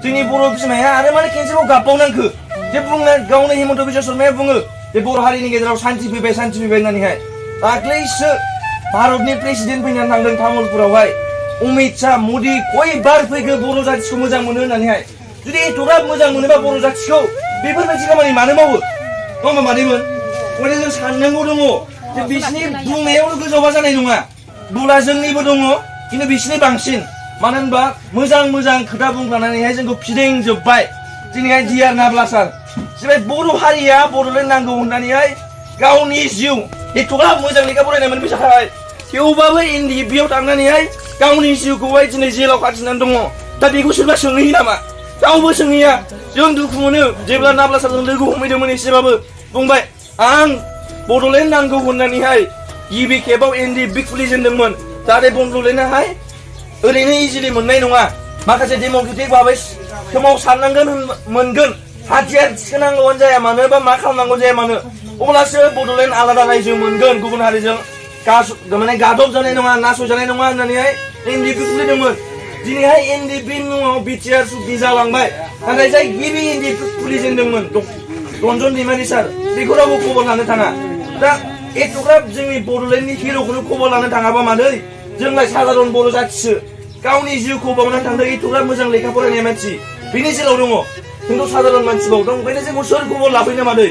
जोंनि बर' बिमाया आरो माने केन्सेलाव गाबबावनांखो जे बुंना गावनो हिमन्त बिश्व शर्माया बुङो जे बर' हारिनि गेजेराव सान्थि फैबाय होननानैहाय दाख्लैसो भारतनि प्रेसिडेन्ट फैनानै थांदों तामुलपुरावहाय अमित शाह मदि कयबार फैखो बर' जाथिखौ मोजां मोनो होननानैहाय जुदि एथ'ग्राब मोजां मोनोबा बर' जाथिखौ बेफोरबायदि खामानि मानो मावो नङा होमबा मादैमोन ओंखायनो जों साननांगौ दङ जे बिसिनि बुंनायावल' गोजावबा जानाय नङा बुला जोंनिबो दङ खिन्थु बिसिनि बांसिन मानो होनबा मोजां खोथा बुंलांनानैहाय जोंखौ फिदिंजोब्बाय दिनैहाय डिआर नाब्ला सार जे बर' हारिया बड'लेण्ड नांगौ होननानैहाय गावनि जिउ एथ'ग्राब मोजां लेखा फरायनाय मोनफैखाबाय थेवबाबो एनडिएफबि आव थांनानैहाय गावनि जिउखौहाय दिनै जेलाव खाथिनानै दङ दा बेखौ सोरबा सोंहैयो नामा रावबो सोंहैया जों दुखु मोनो जेब्ला नाब्ला सारजों लोगो हमहैदोंमोन एसेबाबो बुंबाय आं बड'लेण्ड नांगौ होननानैहाय गिबि खेबाव एनडिएफबि खुलिजेनदोंमोन जाहाथे बड'लेण्डआहाय ओरैनो इजिलि मोननाय नङा माखासे डेम'क्रेटिक भाबै सोमावसारनांगोन मोनगोन हाथियार थिखोनांगौआनो जाया मानो बा मा खालामनांगौ जाया मानो अब्लासो बड'लेण्ड आलादा रायजो मोनगोन गुबुन हारिजों माने गादब जानाय नङा नासयजानाय नङा होननानैहाय एनडिएफबि खुलिदोंमोन दिनैहाय एनडिएफबि मुङाव बिटिआर सुक्ति जालांबाय नाथाय जाय गिबि एनडिएफबि खुलिजेनदोंमोन रन्जन दैमारि सार बेखौ रावबो खबर लानो थाङा दा एथ'ग्राब जोंनि बड'लेण्डनि हिर'खौनो खबर लानो थाङाबा मादै जोंलाय साधारन बर' जाथिसो गावनि जिउखौ बावनानै थांदों एथ'ग्राब मोजां लेखा फरायनाय मानसि बिनि जेलाव दङ खिन्थु साधारन मानसि बावदों ओंखायनो जोंखौ सोर खबर लाफैनो मादै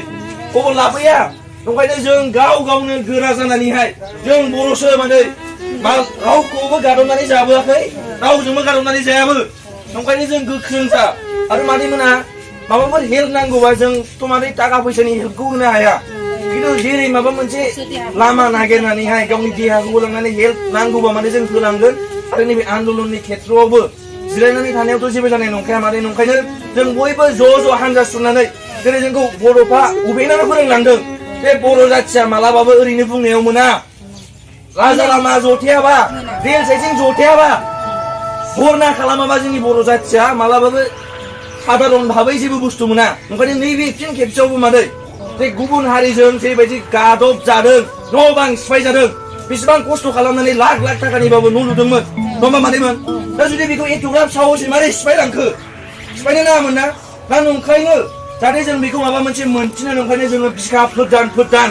खबर लाफैया ओंखायनो जों गावनो गोरा जानानैहाय जों बर'सो मादै रावखौबो गादबनानै जाबोआखै रावजोंबो गादबनानै जायाबो ओंखायनो जों गोख्रों जा आरो मादैमोना माबाफोर हेल्प नांगौबा जोंथ' मादै थाखा फैसानि हेल्पखौ होनो हाया खिन्थु जेरै माबा मोनसे लामा नागिरनानैहाय गावनि देहाखौबो लांनानै हेल्प नांगौबा माने जों होलांगोन आरो नैबे आन्दलननि खेथ्रआवबो जिरायनानै थानायावथ' जेबो जानाय नंखाया मादै नंखायनो जों बयबो ज' हानजा सुरनानै जेरै जोंखौ बर'फा उबेनानै फोरोंलांदों बे बर' जाथिया मालाबाबो ओरैनो बुंनायाव मोना राजा लामा जथायाबा रेल साइथिं जथायाबा बरना खालामाबा जोंनि बर' जाथिया मालाबाबो साधारन भाबै जेबो बुस्थु मोना ओंखायनो नैबे फिन खेबसेयावबो मादै जे गुबुन हारिजों जेबायदि गादब जादों न' बां सिफाय जादों बेसेबां खस्थ' खालामनानै लाख थाखानिबाबो न' लुदोंमोन नङा होमबा मादैमोन दा जुदि बेखौ एथ'ग्राब साहसै मारै सिफायलांखो सिफायनो नाङामोन ना दा नंखायनो जाहाथे जों बेखौ माबा मोनसे मोनथिनो नंखायनो जोङो बिखा फोदान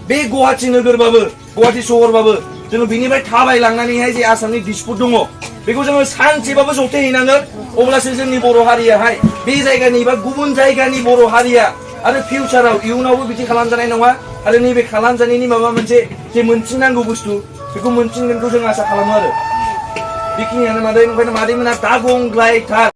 बे गुवाहाटि नोगोरबाबो गुवाहाटि सहरबाबो जोङो बेनिफ्राय थाबायलांनानैहाय जे आसामनि दिसपुर दङ बेखौ जोङो सानसेबाबो जथायहैनांगोन अब्लासो जोंनि बर' हारियाहाय बे जायगानि बा गुबुन जायगानि बर' हारिया आरो फिउचाराव इयुनावबो बिदि खालामजानाय नङा आरो नैबे खालामजानायनि माबा मोनसे जे मोनथिनांगौ बुस्थु बेखौ मोनथिगोनखौ जों आसा खालामो आरो बेखिनियानो मादै ओंखायनो मादैमोना दा बुंलायथार